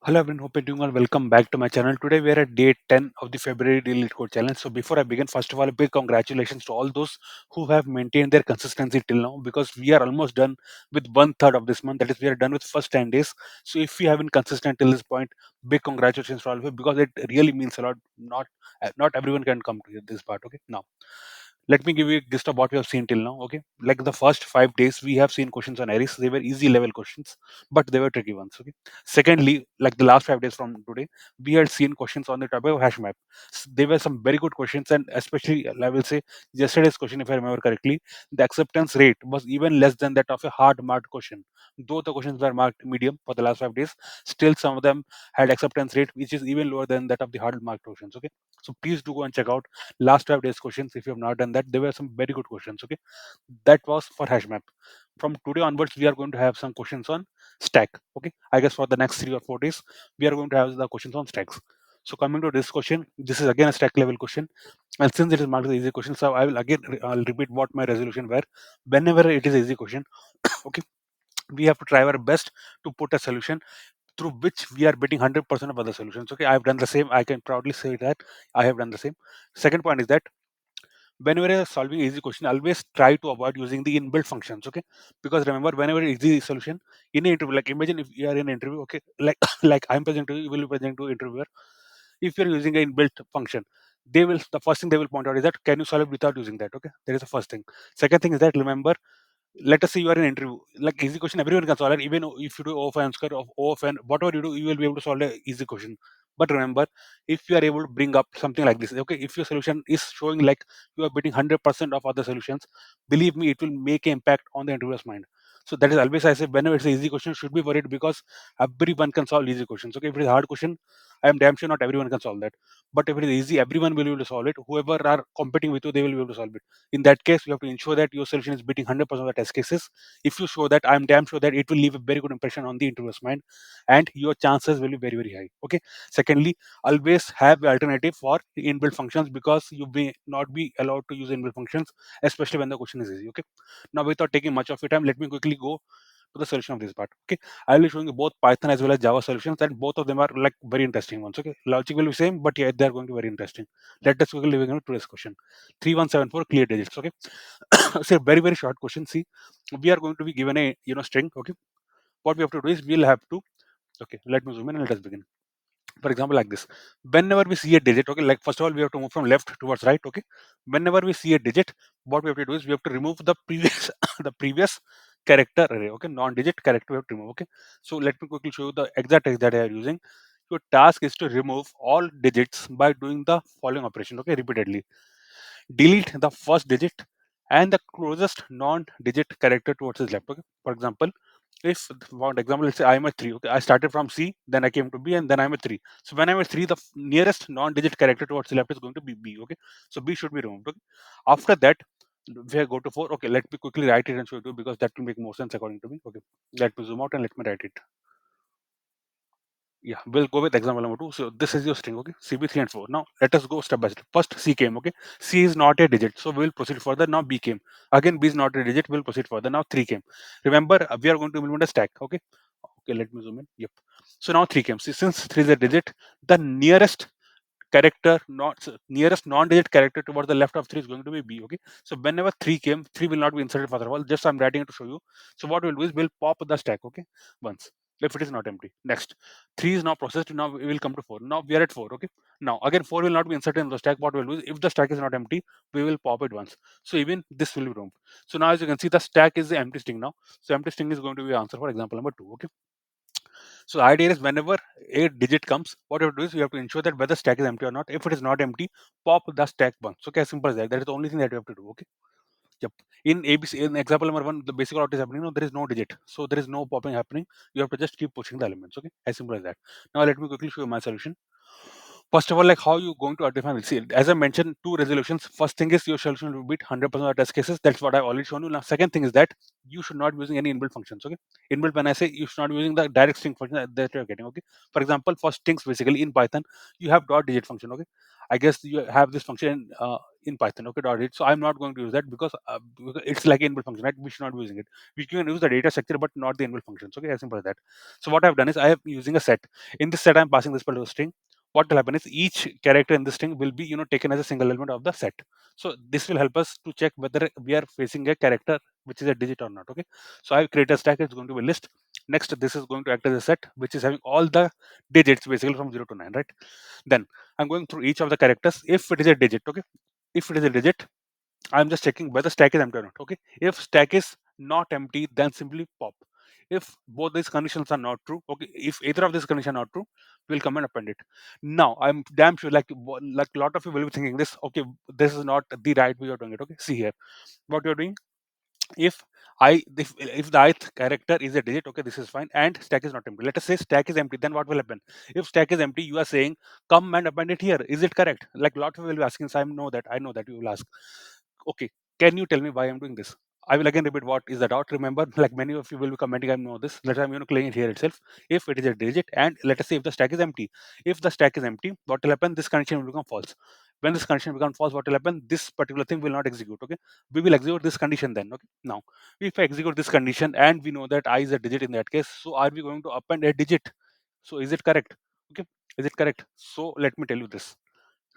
Hello everyone, hope you're doing well. Welcome back to my channel. Today we are at day 10 of the February Daily Leetcode challenge. So before I begin, first of all, a big congratulations to all those who have maintained their consistency till now, because we are almost done with 1/3 of this month. That is, we are done with first 10 days. So if you have been consistent till this point, big congratulations to all of you, because it really means a lot. Not everyone can come to this part. Okay, now let me give you a gist of what we have seen till now. Okay, like the first 5 days we have seen questions on Aries. They were easy level questions, but they were tricky ones. Okay, secondly, like the last 5 days from today, we had seen questions on the topic of hash map. They were some very good questions, and especially I will say yesterday's question, if I remember correctly, the acceptance rate was even less than that of a hard marked question. Though the questions were marked medium for the last 5 days, still some of them had acceptance rate which is even lower than that of the hard marked questions. Okay, so please do go and check out last 5 days questions if you have not done that. There were some very good questions. Okay, that was for hash map. From today onwards we are going to have some questions on stack. Okay, I guess for the next 3 or 4 days we are going to have the questions on stacks. So coming to this question, this is again a stack level question, and since it is marked as easy question, so I will again I'll repeat what my resolution were. Whenever it is easy question, okay, we have to try our best to put a solution through which we are beating 100% of other solutions. Okay, I have done the same. I can proudly say that I have done the same. Second point is that whenever you're solving easy question, always try to avoid using the inbuilt functions. Okay, because remember, whenever easy solution in an interview, like imagine if you are in an interview. Okay, like like I'm presenting to you, you will be presenting to interviewer. If you're using an inbuilt function, they will, the first thing they will point out is that can you solve it without using that. Okay, that is the first thing. Second thing is that remember, let us say you are in an interview, like easy question everyone can solve it. Even if you do O of n square of O of n, whatever you do, you will be able to solve a easy question. But remember, if you are able to bring up something like this, okay, if your solution is showing like you are beating 100% of other solutions, believe me, it will make an impact on the interviewer's mind. So that is always I say, whenever it's an easy question, should be worried, because everyone can solve easy questions. Okay, if it is a hard question, I am damn sure not everyone can solve that. But if it is easy, everyone will be able to solve it. Whoever are competing with you, they will be able to solve it. In that case, you have to ensure that your solution is beating 100% of the test cases. If you show that, I'm damn sure that it will leave a very good impression on the interviewer's mind, and your chances will be very, very high. Okay. Secondly, always have an alternative for inbuilt functions, because you may not be allowed to use inbuilt functions, especially when the question is easy. Okay. Now, without taking much of your time, let me quickly go to the solution of this part. Okay, I'll be showing you both Python as well as Java solutions, and both of them are like very interesting ones. Okay, logic will be same, but yeah, they're going to be very interesting. Let us quickly begin with today's question. 3174 clear digits. Okay, so a very, very short question. See, we are going to be given a string. Okay, what we have to do is we'll have to, okay, let me zoom in and let us begin. For example, like this, whenever we see a digit, okay, like first of all we have to move from left towards right. Okay, whenever we see a digit, what we have to do is we have to remove the previous the previous character array. Okay, non-digit character we have to remove. Okay, so let me quickly show you the exact text that I am using. Your task is to remove all digits by doing the following operation. Okay, repeatedly delete the first digit and the closest non-digit character towards its left. Okay, for example, if for example, let's say I'm at 3. Okay, I started from C, then I came to B, and then I'm at 3. So when I'm at 3, the nearest non-digit character towards the left is going to be B. Okay, so B should be removed. Okay, after that we go to 4. Okay, let me quickly write it and show you, because that will make more sense according to me. Okay, let me zoom out and let me write it. Yeah, we'll go with example number 2. So this is your string. Okay, CB3 and 4. Now let us go step by step. First C came. Okay, C is not a digit, so we'll proceed further. Now B came. Again B is not a digit, we'll proceed further. Now 3 came. Remember, we are going to implement a stack. Okay, okay, let me zoom in. Yep, so now 3 came. See, since 3 is a digit, the nearest character, not nearest non-digit character towards the left of 3 is going to be B. Okay, so whenever 3 came, 3 will not be inserted further of all. Just I'm writing it to show you. So what we'll do is we'll pop the stack. Okay, once if it is not empty. Next, 3 is now processed. Now we will come to 4. Now we are at 4. Okay, now again 4 will not be inserted in the stack. What we'll do is, if the stack is not empty, we will pop it once. So even this will be removed. So now as you can see, the stack is the empty string now. So empty string is going to be answer for example number 2. Okay, so the idea is, whenever a digit comes, what you have to do is you have to ensure that whether stack is empty or not. If it is not empty, pop the stack once. Okay, as simple as that. That is the only thing that you have to do. Okay. Yep. In ABC, in example number 1, the basic out is happening. No, there is no digit, so there is no popping happening. You have to just keep pushing the elements. Okay, as simple as that. Now let me quickly show you my solution. First of all, like how you going to define it? See, as I mentioned, two resolutions. First thing is your solution will beat 100% of test cases. That's what I already shown you. Now, second thing is that you should not be using any inbuilt functions. Okay, inbuilt, when I say, you should not be using the direct string function that you're getting. Okay, for example, for strings, basically in Python, you have dot digit function. Okay, I guess you have this function in Python. Okay, dot read. So I'm not going to use that because it's like inbuilt function, right? We should not be using it. We can use the data structure, but not the inbuilt functions. Okay, as simple as that. So what I've done is I am using a set. In this set, I'm passing this particular string. What will happen is each character in this string will be taken as a single element of the set. So this will help us to check whether we are facing a character which is a digit or not. Okay, so I've created a stack. It's going to be a list. Next, this is going to act as a set which is having all the digits basically from 0 to 9, right? Then I'm going through each of the characters. If it is a digit, okay, if it is a digit, I'm just checking whether stack is empty or not. Okay, if stack is not empty, then simply pop. If both these conditions are not true, okay, if either of these conditions are not true, we'll come and append it. Now I'm damn sure, like a lot of you will be thinking this. Okay, this is not the right way of doing it. Okay, see here, what you're doing. If the ith character is a digit, okay, this is fine, and stack is not empty. Let us say stack is empty, then what will happen? If stack is empty, you are saying come and append it here. Is it correct? Like a lot of people will be asking, so I know that you will ask. Okay, can you tell me why I'm doing this? I will again repeat what is the dot. Remember, like many of you will be commenting, I know this. Let us I'm clearing it here itself. If it is a digit, and let us say if the stack is empty. If the stack is empty, what will happen? This condition will become false. When this condition becomes false, what will happen? This particular thing will not execute. Okay, we will execute this condition then. Okay, now if I execute this condition and we know that I is a digit in that case, so are we going to append a digit? So is it correct? Okay, is it correct? So let me tell you this.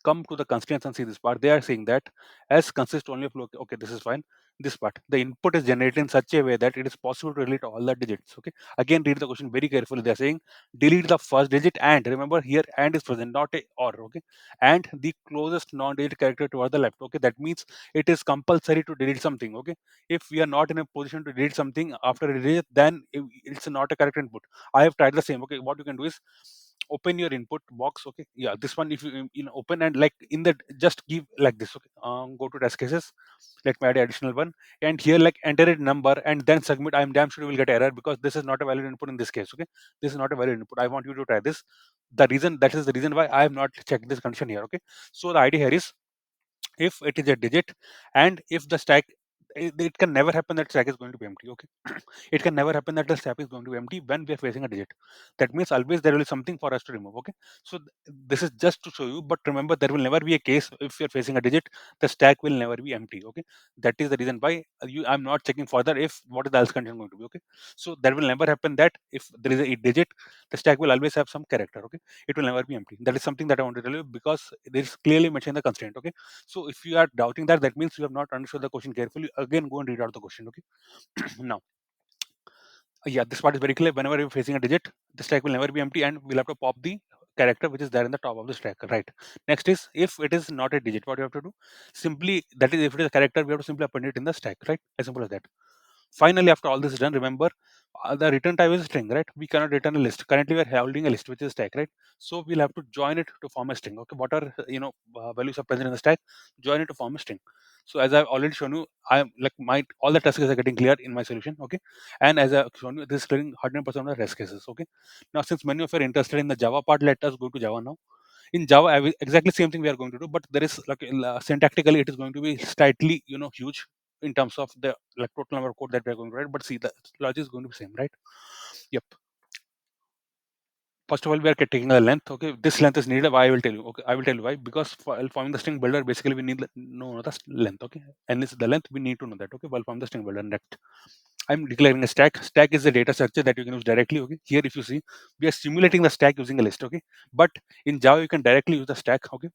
Come to the constraints and see this part. They are saying that as consists only of okay, this is fine. This part, the input is generated in such a way that it is possible to delete all the digits. Okay, again read the question very carefully. They are saying delete the first digit, and remember here and is present, not a or. Okay, and the closest non-digit character toward the left. Okay, that means it is compulsory to delete something. Okay, if we are not in a position to delete something after a digit, then it's not a correct input. I have tried the same. Okay, what you can do is open your input box. Okay, yeah, this one, if you open and like in that, just give like this. Okay, go to test cases. Let me add an additional one, and here like enter a number and then submit. I'm damn sure you will get error because this is not a valid input in this case. Okay, this is not a valid input. I want you to try this. That is the reason why I have not checked this condition here. Okay, so the idea here is, if it is a digit and if the stack, it can never happen that stack is going to be empty. Okay, it can never happen that the stack is going to be empty when we are facing a digit. That means always there will be something for us to remove. Okay, so this is just to show you, but remember there will never be a case if you're facing a digit the stack will never be empty. Okay, that is the reason why I'm not checking further if what is the else condition going to be. Okay, so that will never happen that if there is a digit the stack will always have some character. Okay, it will never be empty. That is something that I want to tell you because there is clearly mentioned the constraint. Okay, so if you are doubting that, that means you have not understood the question carefully. Again, go and read out the question. Okay, now, yeah, this part is very clear. Whenever you're facing a digit, the stack will never be empty, and we'll have to pop the character which is there in the top of the stack. Right. Next is, if it is not a digit, what you have to do? Simply, that is, if it is a character, we have to simply append it in the stack. Right. As simple as that. Finally, after all this is done, remember the return type is string, right? We cannot return a list. Currently, we are holding a list which is stack, right? So we'll have to join it to form a string. Okay, what are values are present in the stack? Join it to form a string. So as I've already shown you, I am like my all the test cases are getting clear in my solution. Okay, and as I've shown you, this is clearing 100% of the rest cases. Okay, now since many of you are interested in the Java part, let us go to Java now. In Java, exactly same thing we are going to do, but there is like syntactically it is going to be slightly huge in terms of the like total number of code that we are going to write. But see, the logic is going to be same, right? Yep. First of all, we are taking a length. Okay, this length is needed. Why? I will tell you. Okay, I will tell you why. Because while forming the string builder, basically we need know the length. Okay, and this is the length we need to know that. Okay, while forming the string builder. Next, I'm declaring a stack. Stack is a data structure that you can use directly. Okay, here if you see, we are simulating the stack using a list. Okay, but in Java you can directly use the stack. Okay,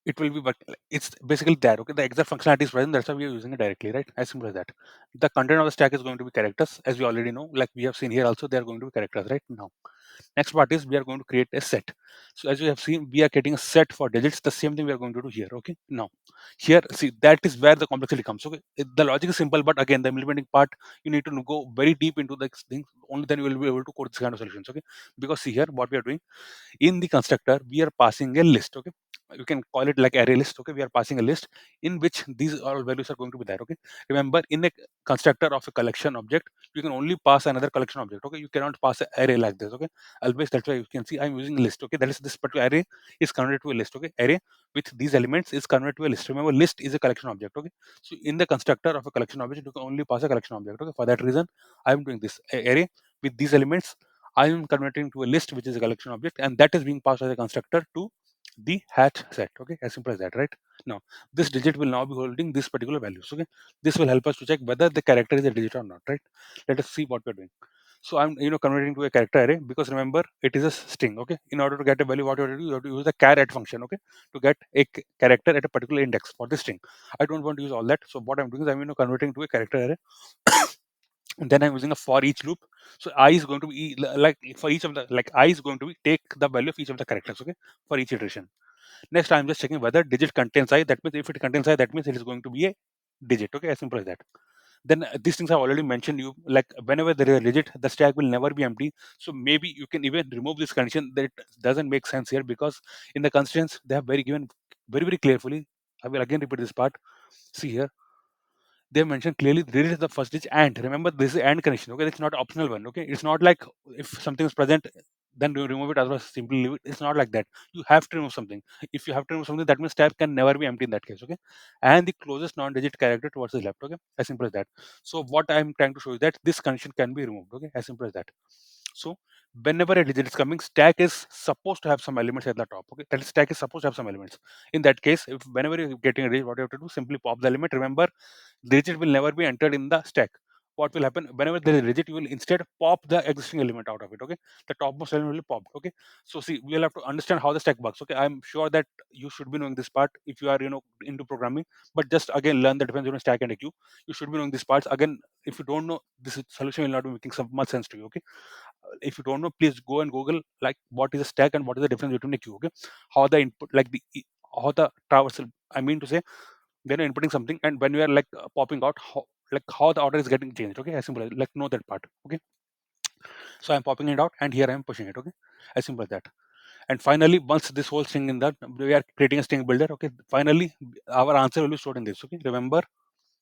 it will be, but it's basically there. Okay, the exact functionality is present. That's why we are using it directly, right? As simple as that. The content of the stack is going to be characters, as we already know. Like we have seen here, also they are going to be characters, right? Now, next part is we are going to create a set. So as you have seen, we are getting a set for digits. The same thing we are going to do here. Okay. Now, here, see, that is where the complexity comes. Okay. The logic is simple, but again, the implementing part, you need to go very deep into the thing. Only then you will be able to code this kind of solutions. Okay. Because see here, what we are doing in the constructor, we are passing a list. Okay, you can call it like array list. Okay, we are passing a list in which these all values are going to be there. Okay, remember, in a constructor of a collection object, you can only pass another collection object. Okay, you cannot pass an array like this. Okay, always, that's why you can see I'm using a list. Okay, that is, this particular array is converted to a list. Okay, array with these elements is converted to a list. Remember, list is a collection object. Okay, so in the constructor of a collection object, you can only pass a collection object. Okay, for that reason I'm doing this array with these elements. I am converting to a list which is a collection object, and that is being passed as a constructor to the hash set. Okay, as simple as that, right? Now this digit will now be holding this particular values. Okay, this will help us to check whether the character is a digit or not, right? Let us see what we're doing. So I'm converting to a character array because remember it is a string. Okay, in order to get a value, what you have to do, you have to use the char at function. Okay, to get a character at a particular index for this string. I don't want to use all that. So what I'm doing is I'm converting to a character array. And then I'm using a for each loop. So I is going to be like for each of the like I is going to be take the value of each of the characters. Okay, for each iteration. Next, I'm just checking whether digit contains I. That means if it contains I, that means it is going to be a digit. Okay, as simple as that. Then these things I've already mentioned you. Like whenever there is a digit, the stack will never be empty. So maybe you can even remove this condition. That doesn't make sense here because in the constraints they have very given very carefully. I will again repeat this part. See here, they mentioned clearly this is the first digit and remember this is and condition. Okay, it's not optional one. Okay, it's not like if something is present then you remove it, otherwise simply leave it. It's not like that. You have to remove something. If you have to remove something, that means tab can never be empty in that case. Okay, and the closest non-digit character towards the left. Okay, as simple as that. So what I'm trying to show you that this condition can be removed. Okay, as simple as that. So whenever a digit is coming, stack is supposed to have some elements at the top. Okay, that stack is supposed to have some elements. In that case, if whenever you're getting a digit, what you have to do, simply pop the element. Remember, digit will never be entered in the stack. What will happen whenever there is a digit, you will instead pop the existing element out of it. Okay, the topmost element will be popped. Okay, so see, we'll have to understand how the stack works. Okay, I'm sure that you should be knowing this part if you are into programming. But just again learn the difference between stack and a queue. You should be knowing these parts. Again, if you don't know, this solution will not be making some much sense to you. Okay, if you don't know, please go and Google like what is a stack and what is the difference between a queue. Okay, how the input like how the traversal. I mean to say when you're inputting something and when you are like popping out how the order is getting changed. Okay, as simple as like know that part. Okay, so I'm popping it out and here I'm pushing it. Okay, as simple as that. And finally, once this whole string in that, we are creating a string builder. Okay, finally our answer will be stored in this. Okay, remember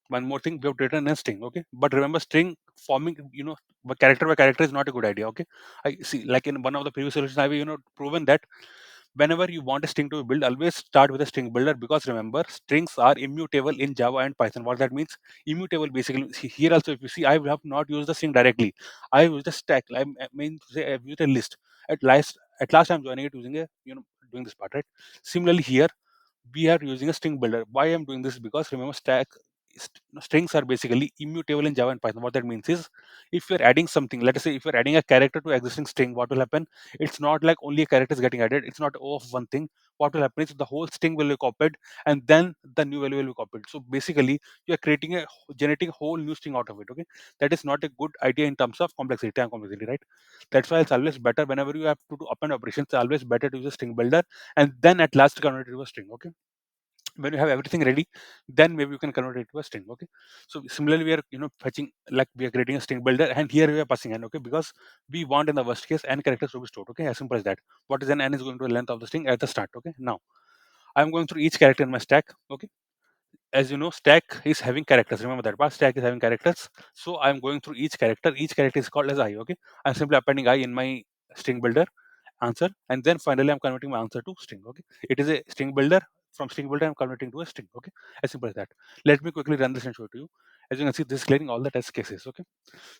one more thing, we have written a string. Okay, but remember string forming character by character is not a good idea. Okay, I see, like in one of the previous solutions I've proven that whenever you want a string to be built, always start with a string builder because remember strings are immutable in Java and Python. What that means, immutable basically, here also if you see, I have not used the string directly. I used a stack. I mean to say I've used a list. At last I'm joining it using a doing this part, right? Similarly here we are using a string builder. Why I'm doing this? Because remember strings are basically immutable in Java and Python. What that means is if you're adding something, let us say if you're adding a character to existing string, what will happen? It's not like only a character is getting added. It's not O of one thing. What will happen is the whole string will be copied and then the new value will be copied. So basically you're generating a whole new string out of it. Okay, that is not a good idea in terms of complexity and complexity, right? That's why it's always better whenever you have to do append operations. It's always better to use a string builder and then at last convert it to a string. Okay, when you have everything ready, then maybe you can convert it to a string. Okay, so similarly we are fetching, like we are creating a string builder and here we are passing n. Okay, because we want in the worst case n characters to be stored. Okay, as simple as that. What is n is going to the length of the string at the start. Okay, now I'm going through each character in my stack. Okay, as you know, stack is having characters. Remember that part, stack is having characters. So I'm going through each character is called as I. Okay, I'm simply appending I in my string builder answer, and then finally I'm converting my answer to string. Okay, it is a string builder. From string builder I'm converting to a string. Okay, as simple as that. Let me quickly run this and show it to you. As you can see, this is clearing all the test cases. Okay,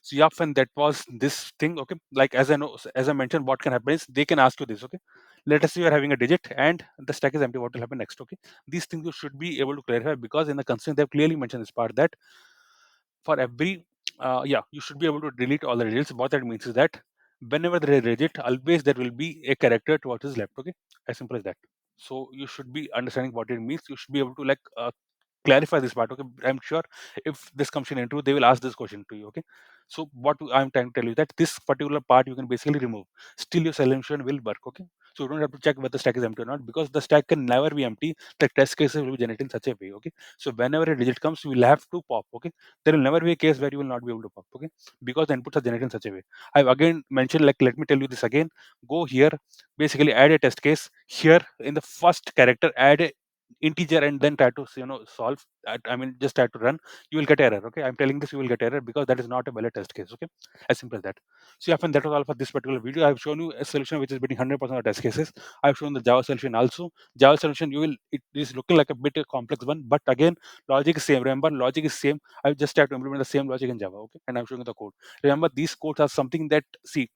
so yeah, and that was this thing. Okay, like as I mentioned, what can happen is they can ask you this. Okay, let us say you are having a digit and the stack is empty. What will happen next? Okay, these things you should be able to clarify because in the constraint they've clearly mentioned this part that for every yeah, you should be able to delete all the digits. What that means is that whenever there is a digit, always there will be a character towards his left. Okay, as simple as that. So you should be understanding what it means. You should be able to like clarify this part. Okay, I'm sure if this comes in interview, they will ask this question to you. Okay, so what I'm trying to tell you that this particular part you can basically remove. Still, your solution will work. Okay, so you don't have to check whether the stack is empty or not because the stack can never be empty. The test cases will be generated in such a way. Okay, so whenever a digit comes, you will have to pop. Okay, there will never be a case where you will not be able to pop. Okay, because the inputs are generated in such a way. I've again mentioned, like, let me tell you this again. Go here, basically add a test case here in the first character, add a integer and then try to solve. I mean just try to run. You will get error. Okay, I'm telling this, you will get error because that is not a valid test case. Okay, as simple as that. So yeah, and that was all for this particular video. I've shown you a solution which is beating 100% of test cases. I've shown the Java solution also. Java solution, it is looking like a bit a complex one, but again logic is same. Remember, logic is same. I just have to implement the same logic in Java. Okay, and I'm showing you the code. Remember, these codes are something that, see,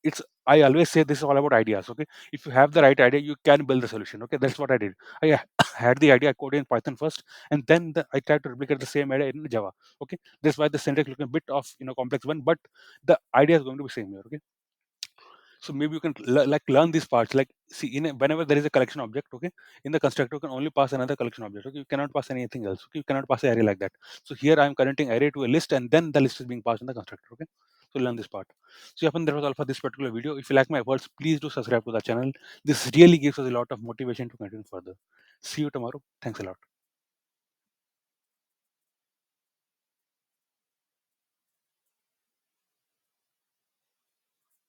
it's I always say this is all about ideas. Okay, if you have the right idea, you can build the solution. Okay, that's what I did. I had the idea, I coded in Python first, and then I tried to replicate the same idea in Java. Okay, that's why the syntax looking a bit of complex one, but the idea is going to be same here. Okay, so maybe you can learn these parts. Like see, whenever there is a collection object, okay, in the constructor you can only pass another collection object. Okay, you cannot pass anything else. Okay, you cannot pass an array like that. So here I am connecting array to a list, and then the list is being passed in the constructor. Okay, so learn this part. So Yapan, that was all for this particular video. If you like my efforts, please do subscribe to the channel. This really gives us a lot of motivation to continue further. See you tomorrow. Thanks a lot.